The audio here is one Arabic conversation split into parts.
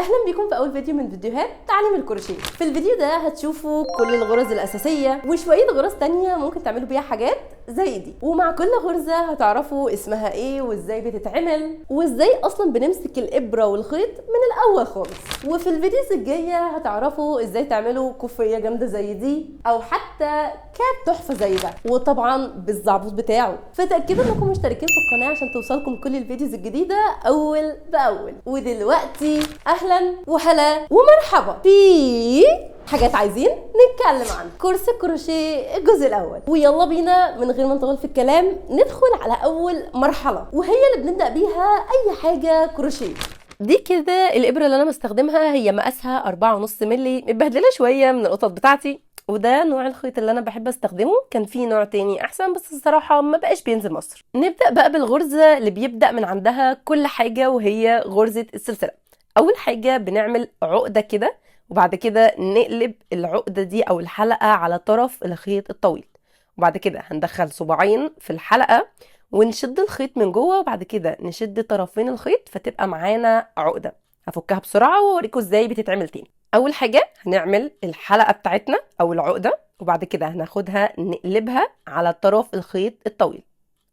اهلا بيكم في اول فيديو من فيديوهات تعليم الكروشيه. في الفيديو ده هتشوفوا كل الغرز الاساسيه وشويه غرز تانية ممكن تعملوا بيها حاجات زي دي، ومع كل غرزه هتعرفوا اسمها ايه وازاي بتتعمل وازاي اصلا بنمسك الابره والخيط من الاول خالص. وفي الفيديوز الجايه هتعرفوا ازاي تعملوا كوفيه جامده زي دي او حتى كاب تحفه زي ده، وطبعا بالزعبوط بتاعه. فتاكدوا انكم مشتركين في القناه عشان توصلكم كل الفيديوز الجديده اول باول. ودلوقتي اهلا وهلا ومرحبا في حاجات عايزين نتكلم عنها. كورس الكروشيه الجزء الاول، ويلا بينا من غير ما نطول في الكلام ندخل على اول مرحله، وهي اللي بنبدا بيها اي حاجه كروشيه. دي كده الابره اللي انا بستخدمها، هي مقاسها 4.5 مللي، متبهدله شويه من القطط بتاعتي، وده نوع الخيط اللي انا بحب استخدمه. كان في نوع تاني احسن بس الصراحه ما بقاش بينزل مصر. نبدا بقى بالغرزه اللي بيبدا من عندها كل حاجه، وهي غرزه السلسله. اول حاجه بنعمل عقده كده، وبعد كده نقلب العقده دي او الحلقه على طرف الخيط الطويل، وبعد كده هندخل صباعين في الحلقه ونشد الخيط من جوه، وبعد كده نشد طرفين الخيط فتبقى معانا عقده. هفكها بسرعه واوريكم ازاي بتتعمل تاني. اول حاجه هنعمل الحلقه بتاعتنا او العقده، وبعد كده هناخدها نقلبها على طرف الخيط الطويل.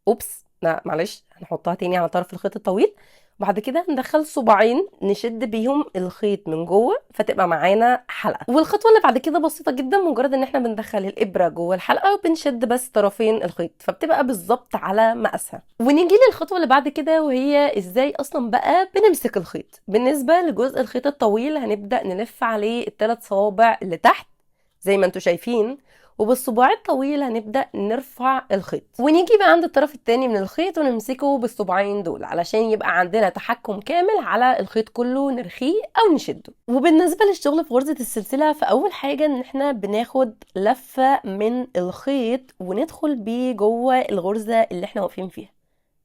اوبس، لا معلش، هنحطها تاني على طرف الخيط الطويل، وبعد كده ندخل صباعين نشد بيهم الخيط من جوه فتبقى معانا حلقه. والخطوه اللي بعد كده بسيطه جدا، مجرد ان احنا بندخل الابره جوه الحلقه وبنشد بس طرفين الخيط فبتبقى بالظبط على مقاسها. ونيجي للخطوه اللي بعد كده، وهي ازاي اصلا بقى بنمسك الخيط. بالنسبه لجزء الخيط الطويل هنبدا نلف عليه الثلاث صوابع اللي تحت زي ما انتم شايفين، وبالصباع الطويل هنبدأ نرفع الخيط، ونيجي بقى عند الطرف التاني من الخيط ونمسكه بالصباعين دول علشان يبقى عندنا تحكم كامل على الخيط كله، نرخيه او نشده. وبالنسبة للشغل في غرزة السلسلة، فاول حاجة ان احنا بناخد لفة من الخيط وندخل بيه جوه الغرزة اللي احنا واقفين فيها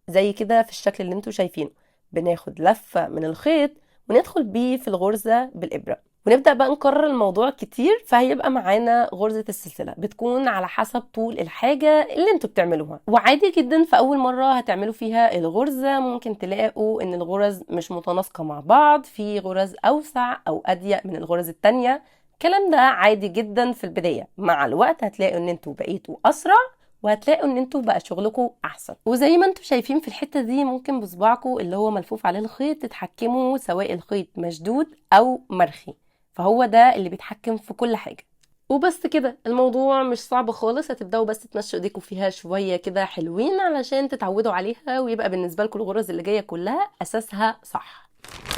زي كده في الشكل اللي انتوا شايفينه. بناخد لفة من الخيط وندخل بيه في الغرزة بالإبرة، ونبدأ بقى نكرر الموضوع كتير، فهيبقى معانا غرزة السلسلة بتكون على حسب طول الحاجة اللي انتوا بتعملوها. وعادي جدا في أول مرة هتعملوا فيها الغرزة ممكن تلاقوا ان الغرز مش متناسقة مع بعض، في غرز أوسع أو أضيق من الغرز التانية. الكلام ده عادي جدا في البداية، مع الوقت هتلاقوا ان انتوا بقيتوا أسرع وهتلاقوا ان انتوا بقى شغلكم احسن. وزي ما انتوا شايفين في الحته دي، ممكن بصباعكم اللي هو ملفوف عليه الخيط تتحكموا سواء الخيط مشدود او مرخي، فهو ده اللي بيتحكم في كل حاجه. وبس كده، الموضوع مش صعب خالص. هتبداوا بس تمشوا ايديكم فيها شويه كده حلوين علشان تتعودوا عليها، ويبقى بالنسبه لكم الغرز اللي جايه كلها اساسها صح.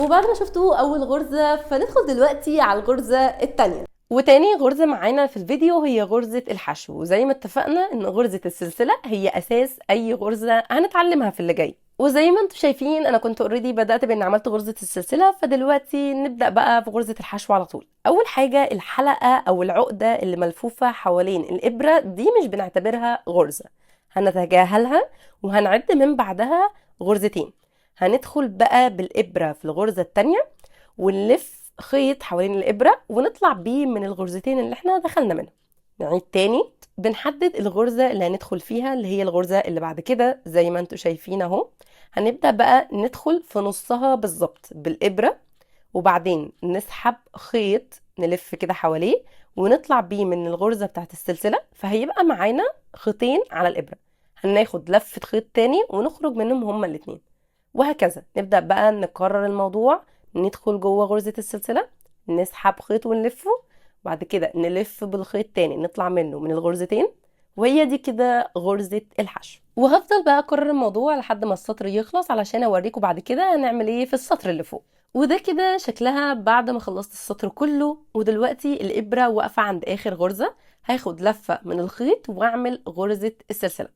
وبعد ما شفتوا اول غرزه، فندخل دلوقتي على الغرزه الثانيه. وتاني غرزة معانا في الفيديو هي غرزة الحشو، وزي ما اتفقنا ان غرزة السلسلة هي اساس اي غرزة هنتعلمها في اللي جاي. وزي ما انتم شايفين انا كنت اوريدي بدأت بان عملت غرزة السلسلة، فدلوقتي نبدأ بقى في غرزة الحشو على طول. اول حاجة الحلقة او العقدة اللي ملفوفة حوالين الابرة دي مش بنعتبرها غرزة، هنتجاهلها وهنعد من بعدها غرزتين. هندخل بقى بالابرة في الغرزة التانية ونلف خيط حوالين الإبرة ونطلع بيه من الغرزتين اللي احنا دخلنا منها. نعيد تاني، بنحدد الغرزة اللي هندخل فيها اللي هي الغرزة اللي بعد كده زي ما انتوا شايفين اهو. هنبدأ بقى ندخل في نصها بالظبط بالإبرة، وبعدين نسحب خيط نلف كده حواليه ونطلع بيه من الغرزة بتاعت السلسلة، فهيبقى معانا خيطين على الإبرة. هناخد لفة خيط تاني ونخرج منهم هما الاتنين، وهكذا نبدأ بقى نكرر الموضوع. ندخل جوه غرزة السلسلة، نسحب خيط ونلفه، بعد كده نلف بالخيط تاني نطلع منه من الغرزتين، وهي دي كده غرزة الحشو. وهفضل بقى اكرر الموضوع لحد ما السطر يخلص علشان اوريكم بعد كده هنعمل ايه في السطر اللي فوق. وده كده شكلها بعد ما خلصت السطر كله. ودلوقتي الابرة واقفة عند اخر غرزة، هاخد لفة من الخيط واعمل غرزة السلسلة،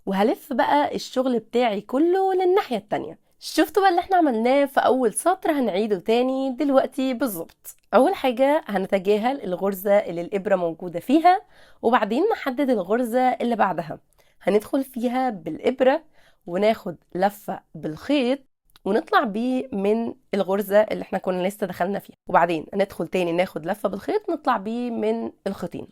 وهلف بقى الشغل بتاعي كله للناحية التانية. شفتوا بقى اللي احنا عملناه في اول سطر، هنعيده تاني دلوقتي بالظبط. اول حاجة هنتجاهل الغرزة اللي الابرة موجودة فيها، وبعدين نحدد الغرزة اللي بعدها هندخل فيها بالابرة وناخد لفة بالخيط ونطلع بيه من الغرزة اللي احنا كنا لسه دخلنا فيها، وبعدين ندخل تاني ناخد لفة بالخيط نطلع بيه من الخيطين.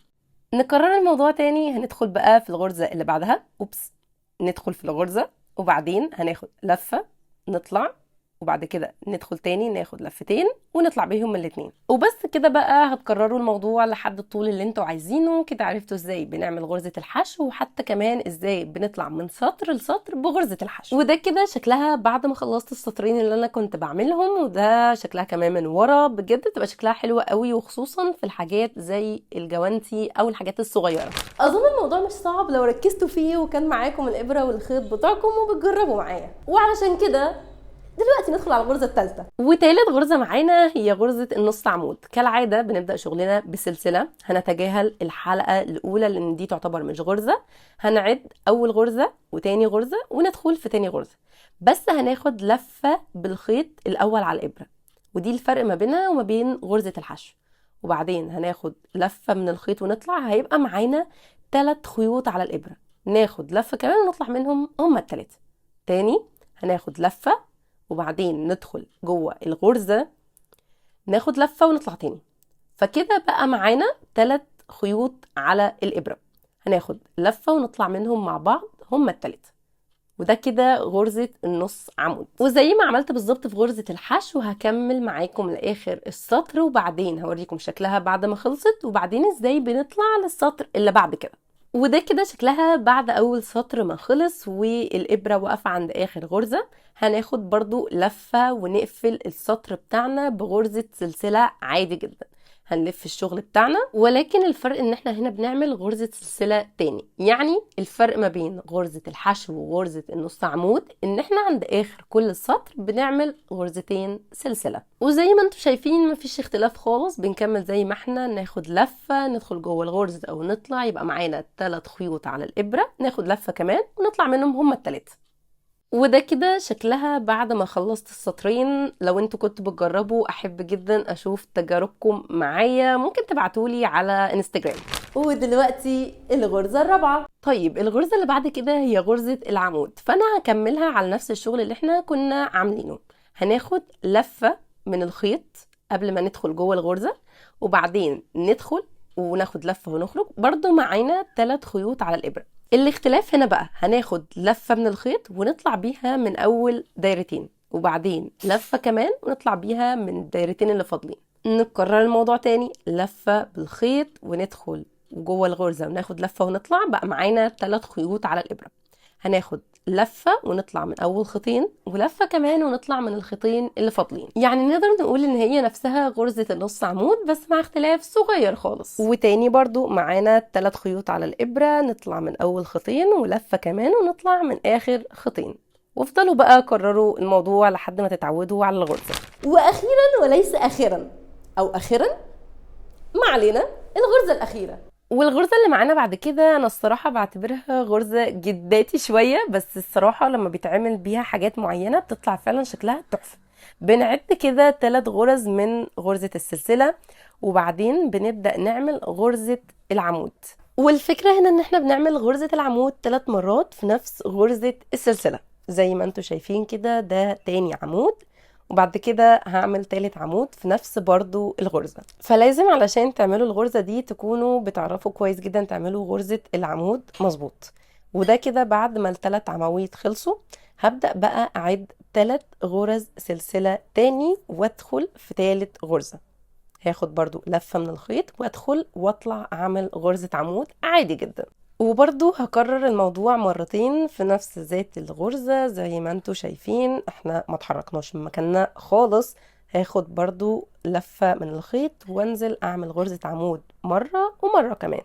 نكرر الموضوع تاني، هندخل بقى في الغرزة اللي بعدها. اوبس، ندخل في الغرزة وبعدين هناخد لفة نطلع وبعد كده ندخل تاني ناخد لفتين ونطلع بيهم من الاتنين. وبس كده بقى هتكرروا الموضوع لحد الطول اللي انتوا عايزينه. كده عرفتوا ازاي بنعمل غرزة الحشو، وحتى كمان ازاي بنطلع من سطر لسطر بغرزة الحشو. وده كده شكلها بعد ما خلصت السطرين اللي انا كنت بعملهم، وده شكلها كمان من ورا. بجد بتبقى شكلها حلوة قوي، وخصوصا في الحاجات زي الجوانتي او الحاجات الصغيرة. اظن الموضوع مش صعب لو ركزتوا فيه وكان معاكم الابرة والخيط بتاعكم وبتجربوا معايا. وعلشان كده دلوقتي ندخل على الغرزة الثالثة. وتالت غرزة معانا هي غرزة النص عمود. كالعادة بنبدأ شغلنا بسلسلة. هنتجاهل الحلقة الأولى لأن دي تعتبر مش غرزة. هنعد أول غرزة وتاني غرزة وندخل في تاني غرزة، بس هناخد لفة بالخيط الأول على الإبرة، ودي الفرق ما بينها وما بين غرزة الحشو. وبعدين هناخد لفة من الخيط ونطلع، هيبقى معانا 3 خيوط على الإبرة. ناخد لفة كمان ونطلع منهم هما ال3. تاني هناخد لفة وبعدين ندخل جوه الغرزة، ناخد لفة ونطلع تاني. فكده بقى معانا 3 خيوط على الإبرة. هناخد لفة ونطلع منهم مع بعض هما ال3. وده كده غرزة النص عمود. وزي ما عملت بالظبط في غرزة الحشو هكمل معاكم لآخر السطر، وبعدين هوريكم شكلها بعد ما خلصت، وبعدين ازاي بنطلع للسطر اللي بعد كده. وده كده شكلها بعد اول سطر ما خلص والابرة واقفة عند اخر غرزة. هناخد برضو لفة ونقفل السطر بتاعنا بغرزة سلسلة عادي جدا. هنلف الشغل بتاعنا، ولكن الفرق ان احنا هنا بنعمل غرزة سلسلة تاني. يعني الفرق ما بين غرزة الحشو وغرزة النص عمود ان احنا عند اخر كل سطر بنعمل غرزتين سلسلة. وزي ما انتم شايفين مفيش اختلاف خالص، بنكمل زي ما احنا. ناخد لفة ندخل جوه الغرزة او نطلع، يبقى معانا 3 خيوط على الابرة. ناخد لفة كمان ونطلع منهم هما ال3. وده كده شكلها بعد ما خلصت السطرين. لو انتوا كنتوا بتجربوا احب جدا اشوف تجاربكم معايا، ممكن تبعتولي على انستجرام. ودلوقتي الغرزة الرابعة. طيب الغرزة اللي بعد كده هي غرزة العمود، فانا هكملها على نفس الشغل اللي احنا كنا عاملينه. هناخد لفة من الخيط قبل ما ندخل جوه الغرزة، وبعدين ندخل وناخد لفة ونخرج. برضو معانا 3 خيوط على الابرة. الاختلاف هنا بقى هناخد لفة من الخيط ونطلع بيها من اول دايرتين، وبعدين لفة كمان ونطلع بيها من الدايرتين اللي فاضلين. نكرر الموضوع تاني، لفة بالخيط وندخل جوه الغرزة وناخد لفة ونطلع. بقى معانا 3 خيوط على الابرة. هناخد لفة ونطلع من اول خيطين، ولفة كمان ونطلع من الخيطين اللي فاضلين. يعني نقدر نقول ان هي نفسها غرزة النص عمود بس مع اختلاف صغير خالص. وتاني برضو معانا 3 خيوط على الابرة، نطلع من اول خيطين ولفة كمان ونطلع من اخر خيطين. وافضلوا بقى كرروا الموضوع لحد ما تتعودوا على الغرزة. واخيرا وليس اخرا او اخرا، ما علينا، الغرزة الاخيرة. والغرزة اللي معانا بعد كده انا الصراحة بعتبرها غرزة جداتي شوية، بس الصراحة لما بيتعمل بيها حاجات معينة بتطلع فعلا شكلها تحفة. بنعد كده 3 غرز من غرزة السلسلة، وبعدين بنبدأ نعمل غرزة العمود. والفكرة هنا ان احنا بنعمل غرزة العمود 3 مرات في نفس غرزة السلسلة. زي ما انتوا شايفين كده ده تاني عمود، وبعد كده هعمل 3 عمود في نفس برضو الغرزة. فلازم علشان تعملوا الغرزة دي تكونوا بتعرفوا كويس جدا تعملوا غرزة العمود مظبوط. وده كده بعد ما ال3 عواميد خلصوا هبدأ بقى اعد 3 غرز سلسلة تاني وادخل في 3 غرزة. هاخد برضو لفة من الخيط وادخل واطلع اعمل غرزة عمود عادي جدا. وبرضو هكرر الموضوع مرتين في نفس ذات الغرزة. زي ما انتوا شايفين احنا ما اتحركناش من مكاننا خالص. هاخد برضو لفة من الخيط وانزل اعمل غرزة عمود مرة ومرة كمان.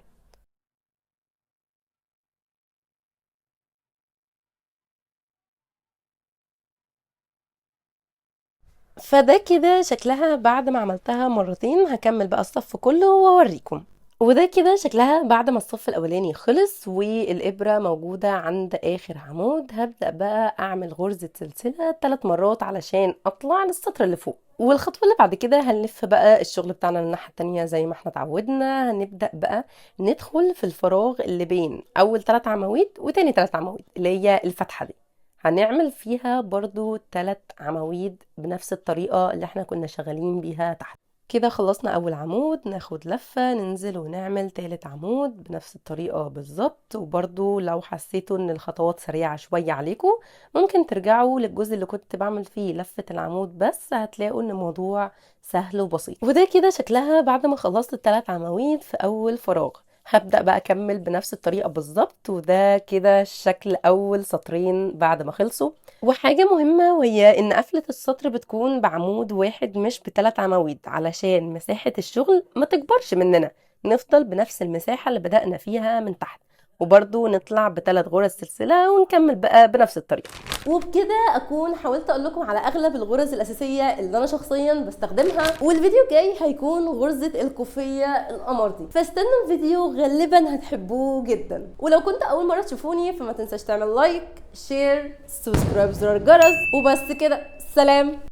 فده كده شكلها بعد ما عملتها مرتين. هكمل بقى الصف كله واوريكم. وده كده شكلها بعد ما الصف الاولاني خلص والابرة موجودة عند اخر عمود. هبدأ بقى اعمل غرزة سلسلة 3 مرات علشان اطلع للسطر اللي فوق. والخطوة اللي بعد كده هنلف بقى الشغل بتاعنا للناحية التانية زي ما احنا اتعودنا. هنبدأ بقى ندخل في الفراغ اللي بين اول 3 عواميد وتاني 3 عواميد اللي هي الفتحة دي. هنعمل فيها برضو 3 عواميد بنفس الطريقة اللي احنا كنا شغالين بيها تحت. كده خلصنا اول عمود، ناخد لفة ننزل ونعمل تالت عمود بنفس الطريقة بالظبط. وبرضو لو حسيتوا ان الخطوات سريعة شوية عليكم ممكن ترجعوا للجزء اللي كنت بعمل فيه لفة العمود بس، هتلاقوا ان الموضوع سهل وبسيط. وده كده شكلها بعد ما خلصت الثلاث عواميد في اول فراغ. هبدأ بقى اكمل بنفس الطريقة بالظبط، وده كده شكل اول سطرين بعد ما خلصوا. وحاجة مهمة وهي ان قفلة السطر بتكون بعمود واحد مش بثلاث عواميد، علشان مساحة الشغل ما تكبرش مننا، نفضل بنفس المساحة اللي بدأنا فيها من تحت. وبرضو نطلع بثلاث غرز سلسلة ونكمل بقى بنفس الطريقة. وبكده اكون حاولت اقول لكم على اغلب الغرز الاساسيه اللي انا شخصيا بستخدمها. والفيديو الجاي هيكون غرزه الكوفيه القمر دي، فاستنوا الفيديو غالبا هتحبوه جدا. ولو كنت اول مره تشوفوني فما تنساش تعمل لايك، شير، سبسكرايب، زر الجرس. وبس كده، سلام.